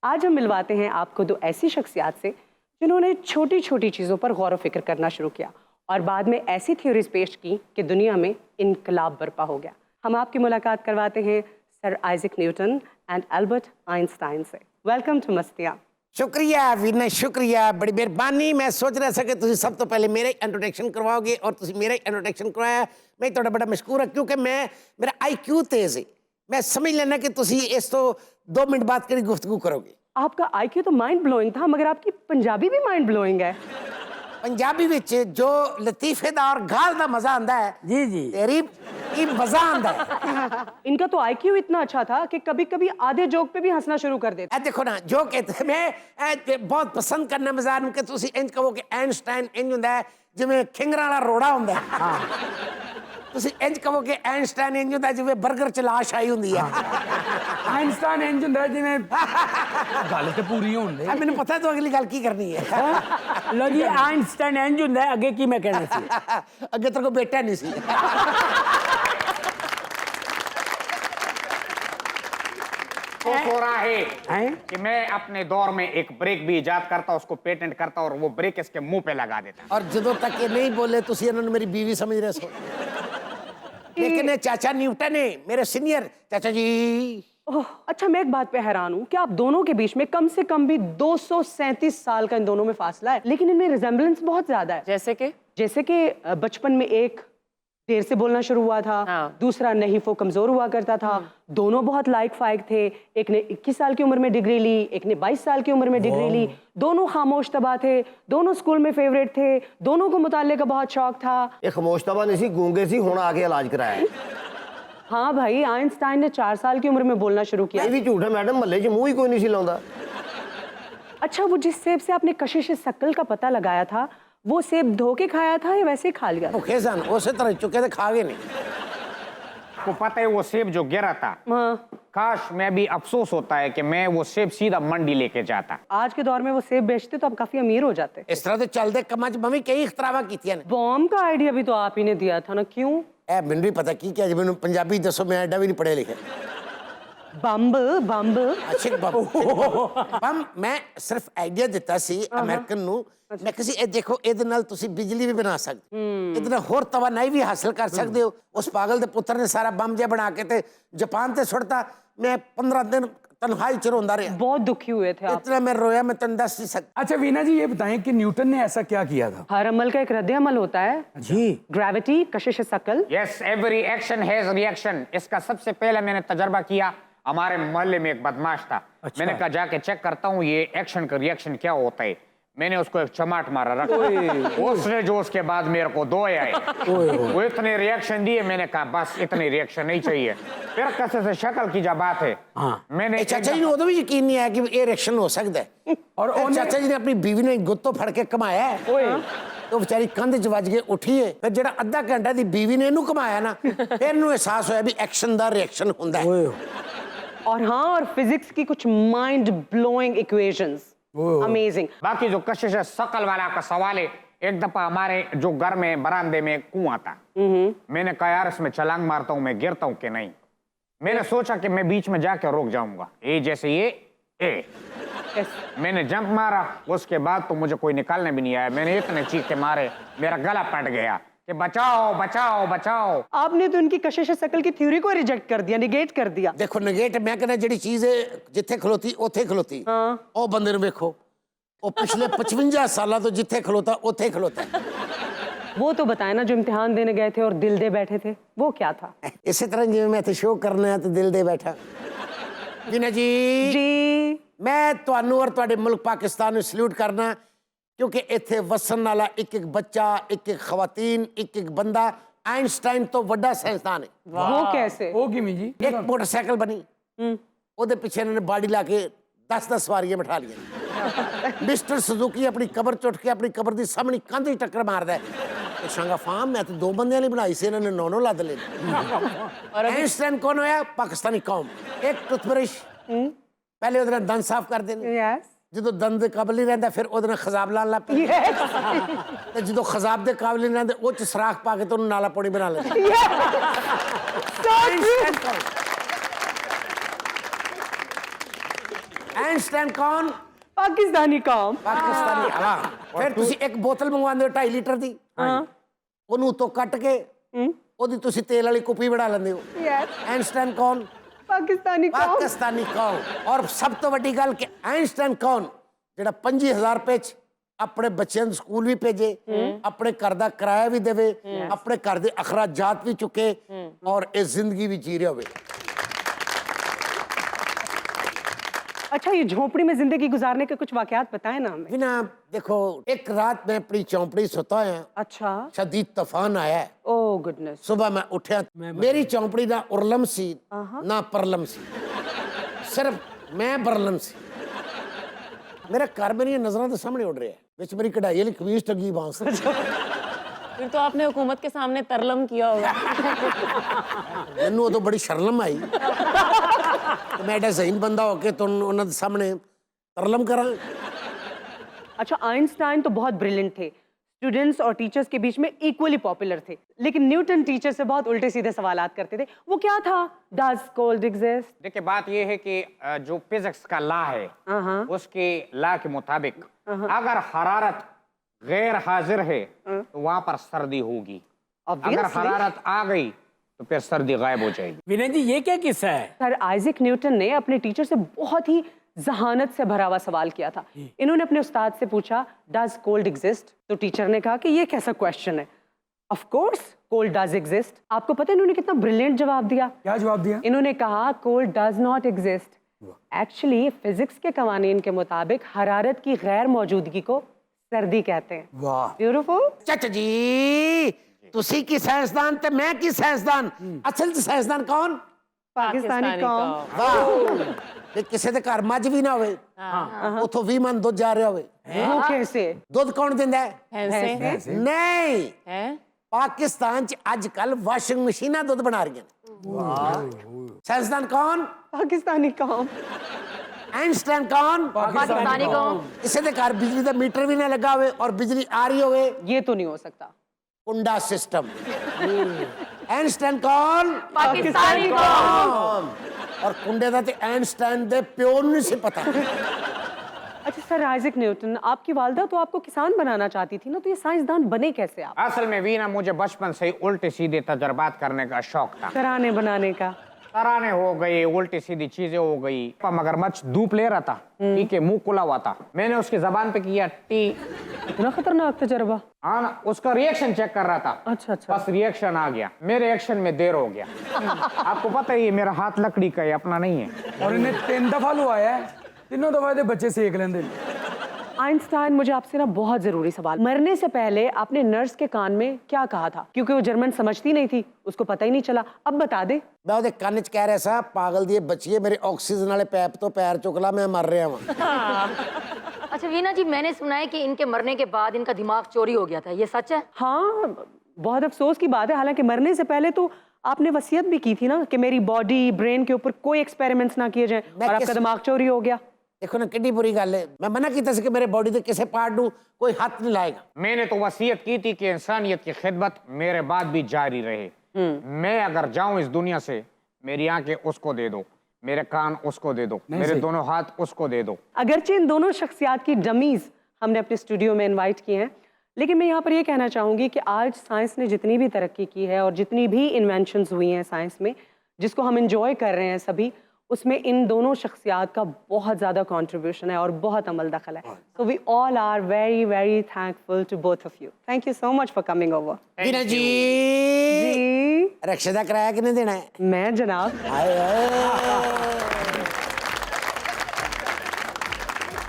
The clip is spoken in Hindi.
आज हम मिलवाते हैं आपको दो ऐसी शख्सियात से जिन्होंने छोटी छोटी चीज़ों पर गौर व फिक्र करना शुरू किया और बाद में ऐसी थ्योरीज पेश की कि दुनिया में इनकलाब बर्पा हो गया। हम आपकी मुलाकात करवाते हैं sir Isaac Newton and Albert Einstein से। Welcome to Mastiyaan. शुक्रिया विनय, शुक्रिया, बड़ी मेहरबानी। मैं सोच रहा था कि तुम सब तो पहले मेरा इंट्रोडक्शन करवाओगे और तुम मेरा इंट्रोडक्शन करवाया। मैं थोड़ा बड़ा मशहूर है क्योंकि मेरा IQ तेज है। मैं समझ लेना कि तुम इस तो 2 मिनट बाद करी गुफ्तगू करोगे। आपका IQ तो माइंड ब्लोइंग था, मगर आपकी पंजाबी भी माइंड ब्लोइंग है। पंजाबी विच जो लतीफेदार गाल दा मजा आंदा है, जी जी, तेरी की मजा आंदा है। इनका तो IQ इतना अच्छा था कि कभी कभी आधे जोक पे भी हंसना शुरू कर देते। देखो ना, जो कहते मैं बहुत पसंद करना मजाक ਨੂੰ ਕਿ ਤੁਸੀਂ ਇੰਜ ਕਹੋ ਕਿ ਆਇਨਸਟਾਈਨ ਇੰਜ ਹੁੰਦਾ ਹੈ ਜਿਵੇਂ ਖਿੰਗਰਾਂ ਵਾਲਾ ਰੋੜਾ ਹੁੰਦਾ ਹੈ। ਹਾਂ, ਤੁਸੀਂ ਇੰਜ ਕਹੋ ਕਿ ਆਇਨਸਟਾਈਨ ਇੰਜ ਹੁੰਦਾ ਜਿਵੇਂ 버ਗਰ ਚ ਲਾਸ਼ ਆਈ ਹੁੰਦੀ ਹੈ। ਆਇਨਸਟਾਈਨ ਇੰਜ ਹੁੰਦਾ ਜਿਵੇਂ ਗੱਲ ਤੇ ਪੂਰੀ ਹੋਣ ਦੇ। ਮੈਨੂੰ ਪਤਾ ਤੂੰ ਅਗਲੀ ਗੱਲ ਕੀ ਕਰਨੀ ਹੈ। ਲੋ ਜੀ, ਆਇਨਸਟਾਈਨ ਇੰਜ ਹੁੰਦਾ, ਅੱਗੇ ਕੀ ਮੈਂ ਕਹਿਣਾ ਸੀ? ਅੱਗੇ ਤੇਰੇ ਕੋ ਬੇਟਾ ਨਹੀਂ ਸੀ। सोच हो रहा है कि मैं अपने दौर में एक ब्रेक भी इजाद करता, उसको पेटेंट करता और वो ब्रेक इसके मुंह पे लगा देता। और ਜਦੋਂ तक ये नहीं बोले तुसी इन्होंने मेरी बीवी समझ रहे सो। लेकिन चाचा न्यूटन है मेरे सीनियर चाचा जी। ओह, अच्छा, मैं एक बात पे हैरान हूँ कि आप दोनों के बीच में कम से कम भी 237 साल का इन दोनों में फासला है, लेकिन इनमें रिजेम्बलेंस बहुत ज्यादा है। जैसे कि बचपन में एक देर से बोलना शुरू हुआ था, दूसरा नहीं वो कमजोर हुआ करता था। दोनों बहुत लायक फायक थे। एक ने 21 साल की उम्र में डिग्री ली, एक ने 22 साल की उम्र में डिग्री ली। दोनों खामोश तबाह थे, दोनों स्कूल में फेवरेट थे, दोनों को मुताले का बहुत शौक था। एक खामोश तबाह नहीं सी, गूंगे सी, हुण आके इलाज कराया। हाँ भाई, आइंस्टाइन ने 4 साल की उम्र में बोलना शुरू किया। ये भी झूठ है मैडम, महल्ले च मुंह ही कोई नहीं सी लाउंदा। अच्छा, वो जिस सेब से आपने कशिश शकल का पता लगाया था, वो सेब धो के खाया था या वैसे ही खा लिया? भूखे सन उसी तरह चुके थे, खा गए नहीं। को पता है वो सेब जो गिरा था, काश मैं भी अफसोस होता है कि मैं वो सेब सीधा मंडी लेके जाता। आज के दौर में वो सेब बेचते तो आप काफी अमीर हो जाते। इस तरह तो चलते कमा च मम्मी कई इख्तरावा कीतियां ने। बॉम्ब का आइडिया भी तो आप ही ने दिया था ना, क्यों? ए मैनू नहीं पता की क्या, मैनू पंजाबी दसो, मैं एडा भी नहीं पढ़े लिखे। बम्ब बम्ब अच्छा बम मैं सिर्फ आइडिया दिता सी अमेरिकन नु। मैं किसी ए देखो ਇਹਦੇ ਨਾਲ ਤੁਸੀਂ ਬਿਜਲੀ ਵੀ ਬਣਾ ਸਕਦੇ, ਇਹਦੇ ਨਾਲ ਹੋਰ ਤਵਾਨਾਈ ਵੀ ਹਾਸਲ ਕਰ ਸਕਦੇ ਹੋ। ਉਸ ਪਾਗਲ ਦੇ ਪੁੱਤਰ ਨੇ ਸਾਰਾ ਬੰਬ ਜਿਹਾ ਬਣਾ ਕੇ ਤੇ जापान ਤੇ ਸੁੱਟਤਾ। मैं 15 दिन तन्हाई च रोंदा रहा। बहुत दुखी हुए थे आप। इतना मैं रोया मैं तन दस नहीं सकता। अच्छा वीना जी, ये बताएं कि न्यूटन ने ऐसा क्या किया था? हर अमल का एक रद्द अमल होता है जी। ग्रेविटी, कशिश शकल। Yes, every action has reaction. इसका सबसे पहले मैंने तजर्बा किया। हमारे मोहल्ले में एक बदमाश था। अच्छा। मैंने कहा जाके चेक करता हूँ ये एक्शन का रिएक्शन क्या होता है। मैंने उसको एक चमाट मारा रखा। उसने जो उसके बाद मेरे को 2 आए, वो इतने रिएक्शन दिए। मैंने कहा बस इतने रिएक्शन नहीं चाहिए। फिर कैसे से शक्ल की जब बात है, मैंने चाचा जी ने उदो भी यकीन नहीं आया कि ये रिएक्शन हो सकता है। और चाचा जी ने अपनी बीवी ने गुत्तो फड़ के कमाया है, तो बेचारी कंध च वज के उठी है। फिर जो अद्धा घंटा दी बीवी ने इनू कमाया ना, फिर इनू एहसास होया भी एक्शन दा रिएक्शन हुंदा है। और हाँ, और फिजिक्स की कुछ माइंड ब्लोइंग इक्वेशंस, अमेजिंग। बाकी जो कशिश शकल वाला का सवाल है, एक दफा हमारे जो घर में बरामदे में कुआं था। मैंने कहा यार इसमें छलांग मारता हूँ, मैं गिरता हूँ कि नहीं। मैंने सोचा कि मैं बीच में जाकर रुक जाऊंगा, ये जैसे ये मैंने जंप मारा। उसके बाद तो मुझे कोई निकालने भी नहीं आया। मैंने इतने चीखे मारे, मेरा गला फट गया कि बचाओ बचाओ बचाओ। आपने तो उनकी कशिश शकल की थ्योरी को रिजेक्ट कर दिया, निगेट कर दिया। देखो निगेट मैं कहना जिहड़ी चीज जिथे खलोती उथे खलोती। ओ बंदे नूं वेखो, ओ पिछले 55 सालों तो जिथे खलोता उथे खलोता। वो तो बताया ना, जो इम्तिहान देने गए थे और दिल दे बैठे थे, वो क्या था? इसी तरह जिवें मैं इत्थे शो करना है तो दिल दे बैठा। वीना जी मैं तुहानू और तुहाडे मुल्क पाकिस्तान नूं सल्यूट करना, क्योंकि इत्थे वसन वाला एक एक बच्चा, एक एक खवातीन, एक एक बंदा आइंस्टाइन तो वड्डा साइंसदान है। वो कैसे? वो किवें जी? एक मोटरसाइकिल बनी, ओदे पीछे इन्होंने बाड़ी ला के 10-10 सवारियां बिठा लिया। मिस्टर सुजुकी अपनी कबर चुट के अपनी कबर की सामने कंध ही टक्कर मारदा है। शांगा फार्म मैं तो 2 बंदियां नहीं बनाई सी, इन्होंने 9 लद ले। आइंस्टाइन कौन होया? पाकिस्तानी कौम। एक टूथब्रश पहले उहदे दंद साफ कर देने, जो दंद दे काबिल नहीं रहिंदा फिर उहदे खजाब लान लग पैंदा, ते जो खजाब दे काबिल नहीं रहिंदे उह च सराख पा के तो नाला पौड़ी बना लेंदे। ਆਇਨਸਟਾਈਨ ਕੌਣ? पाकिस्तानी कौम। ਪਾਕਿਸਤਾਨੀ ਹਵਾ। ਫਿਰ ਤੁਸੀਂ ਇੱਕ ਬੋਤਲ ਮੰਗਵਾਉਂਦੇ ਹੋ 2.5 ਲੀਟਰ ਦੀ, ਉਹਨੂੰ ਉੱਤੋਂ ਕੱਟ ਕੇ ਉਹਦੀ ਤੁਸੀਂ ਤੇਲ ਵਾਲੀ ਕੁੱਪੀ ਬਣਾ ਲੈਂਦੇ ਹੋ। यस, ਆਇਨਸਟਾਈਨ ਕੌਣ? पाकिस्तानी कौम। ਪਾਕਿਸਤਾਨੀ ਕੌਣ? ਔਰ ਸਭ ਤੋਂ ਵੱਡੀ ਗੱਲ ਕਿ ਆਇਨਸਟਾਈਨ ਕੌਣ ਜਿਹੜਾ 25,000 ਰੁਪਏ ਚ ਆਪਣੇ ਬੱਚਿਆਂ ਨੂੰ ਸਕੂਲ ਵੀ ਭੇਜੇ, ਆਪਣੇ ਘਰ ਦਾ ਕਿਰਾਇਆ ਵੀ ਦੇਵੇ, ਆਪਣੇ ਘਰ ਦੇ ਅਖਰਾਜਾਤ ਵੀ ਚੁੱਕੇ ਔਰ ਇਹ ਜ਼ਿੰਦਗੀ ਵੀ ਜੀ ਰਿਹਾ ਹੋਵੇ। अच्छा, ये झोपड़ी में जिंदगी गुजारने के कुछ वाकयात बताएं ना हमें। बिना देखो, एक रात मैं अपनी चौपड़ी सोता है, अच्छा। शदीद तूफान आया है। ओह गुडनेस। सुबह मैं उठा, मेरी चौपड़ी ना उरलम सी ना परलम सी, सिर्फ मैं बरलम सी। मेरा घर मेरी नजरों के सामने उड़ रहा है, विच मेरी कढ़ाई वाली कमीज टंगी बांस। फिर तो आपने हुकूमत के सामने तरलम किया होगा। मैनू उदों बड़ी शर्म आई कि मैं एडा ज़हीन बंदा होके तो उन्हां दे सामने तरलम करा। अच्छा, आइंस्टाइन तो बहुत ब्रिलियंट थे, स्टूडेंट्स और टीचर्स के बीच में इक्वली पॉपुलर थे, लेकिन न्यूटन टीचर से बहुत उल्टे सीधे सवालात करते थे। वो क्या था? Does cold exist? देखिए, बात यह है कि जो फिजिक्स का लॉ है उसके लॉ के मुताबिक अगर हरारत गैर हाजिर है तो वहां पर सर्दी होगी, अगर Obviously. हरारत आ गई तो फिर सर्दी गायब हो जाएगी। विनय जी, ये क्या किस्सा है? सर आइजैक न्यूटन ने अपने टीचर से बहुत ही जहानत से भरा हुआ सवाल किया था। इन्होंने अपने उस्ताद से पूछा, डज कोल्ड एग्जिस्ट? तो टीचर ने कहा कि ये कैसा क्वेश्चन है, of course cold does exist. आपको पता है इन्होंने कितना ब्रिलियंट जवाब दिया? क्या जवाब दिया? इन्होंने कहा cold does not exist. Actually physics के कवानीन के मुताबिक हरारत की गैर मौजूदगी को सर्दी कहते हैं। वाह। ब्यूटीफुल। चाचा जी, ਤੁਸੀਂ ਕੀ ਸਾਇੰਸਦਾਨ ਤੇ ਮੈਂ ਕੀ ਸਾਇੰਸਦਾਨ? ਅਸਲ ਚ ਸਾਇੰਸਦਾਨ ਕੌਣ? पाकिस्तानी कौम। ਵਾਹ, ਤੇ ਕਿਸੇ ਦੇ ਘਰ ਮੱਝ ਵੀ ਨਾ ਹੋਵੇ, ਉਥੋਂ 20 ਮਣ ਦੁੱਧ ਜਾ ਰਿਹਾ ਹੋਵੇ, वो कैसे? ਦੁੱਧ ਕੌਣ ਦਿੰਦਾ ਹੈ? भैंसे ਨਹੀਂ, हैं? ਪਾਕਿਸਤਾਨ ਚ ਅੱਜ ਕੱਲ ਵਾਸ਼ਿੰਗ ਮਸ਼ੀਨਾਂ ਦੁੱਧ ਬਣਾ ਰਹੀਆਂ ਨੇ। ਸਾਇੰਸਦਾਨ ਕੌਣ? पाकिस्तानी कौम। ਆਇਨਸਟਾਈਨ ਕੌਣ? पाकिस्तानी कौम। ਕਿਸੇ ਦੇ ਘਰ ਬਿਜਲੀ ਦਾ ਮੀਟਰ ਵੀ ਨਾ ਲੱਗਾ ਹੋਵੇ ਔਰ ਬਿਜਲੀ ਆ ਰਹੀ ਹੋਵੇ, ये तो नहीं हो सकता। ਕੁੰਡਾ ਸਿਸਟਮ। ਆਇਨਸਟਾਈਨ ਕੌਣ? पाकिस्तानी कौम। ਔਰ ਕੁੰਡੇ ਦਾ ਤੇ ਆਇਨਸਟਾਈਨ ਦੇ ਪਿਓ ਨੂੰ ਨਹੀਂ ਸੀ ਪਤਾ। अच्छा सर आइजैक न्यूटन, आपकी वालदा तो आपको किसान बनाना चाहती थी ना, तो ये साइंसदान बने कैसे आप? असल में वीना, मुझे बचपन से ही उल्टे सीधे तजर्बात करने का शौक था। तराने बनाने का। तराने हो गई, उल्टी सीधी चीजें हो गई। मगरमच्छ धूप ले रहा था, ठीक है, मुंह खुला हुआ था, मैंने उसकी जबान पे किया टी, इतना खतरनाक तजर्बा। हाँ ना, उसका रिएक्शन चेक कर रहा था। अच्छा अच्छा। बस रिएक्शन आ गया, मेरे एक्शन में देर हो गया। आपको पता ही है मेरा हाथ लकड़ी का है, अपना नहीं है। और इन्हें 3 दफा लुआया है, तीनों दफा ये बच्चे सेक लेंदे। आइंस्टाइन, मुझे आपसे ना बहुत जरूरी सवाल, मरने से पहले आपने नर्स के कान में क्या कहा था? क्योंकि वो जर्मन समझती नहीं थी, उसको पता ही नहीं चला, अब बता दे। ਮੈਂ ਉਹਦੇ ਕੰਨ 'ਚ ਕਹਿ ਰਿਹਾ ਸਾਂ, ਪਾਗਲ ਦੀ ਬੱਚੀਏ, ਮੇਰੇ ਆਕਸੀਜਨ ਵਾਲੇ ਪੈਪ ਤੋਂ ਪੈਰ ਚੁੱਕ ਲਾ, ਮੈਂ ਮਰ ਰਿਹਾ ਵਾਂ। अच्छा वीना जी, मैंने सुना है कि इनके मरने के बाद इनका दिमाग चोरी हो गया था, ये सच है? हाँ, बहुत अफसोस की बात है। हालांकि मरने से पहले तो आपने वसीयत भी की थी ना कि मेरी बॉडी ब्रेन के ऊपर कोई एक्सपेरिमेंट्स ना किए जाएं, और आपका दिमाग चोरी हो गया। देखो ना कितनी बुरी गल है, मैं मना किया कि मेरे बॉडी के किसी पार्ट ਨੂੰ कोई हाथ नहीं लाएगा। मैंने तो वसीयत की थी कि इंसानियत की खिदमत मेरे बाद भी जारी रहे। मैं अगर जाऊं इस दुनिया से, मेरी आंखें उसको दे दो, मेरे कान उसको दे दो, मेरे दोनों हाथ उसको दे दो। अगरचे इन दोनों शख्सियात की डमीज हमने अपने स्टूडियो में इनवाइट किए हैं, लेकिन मैं यहाँ पर ये कहना चाहूँगी कि आज साइंस ने जितनी भी तरक्की की है और जितनी भी इन्वेंशंस हुई हैं साइंस में, जिसको हम इंजॉय कर रहे हैं सभी, उसमें इन दोनों शख्सियात का बहुत ज़्यादा कंट्रीब्यूशन है और बहुत अमल दखल है। So we all are very very thankful to both of you. Thank you so much for coming over. Veena ji, जी, रक्षा का किराया कितने देना है? मैं जनाब। हाय हाय,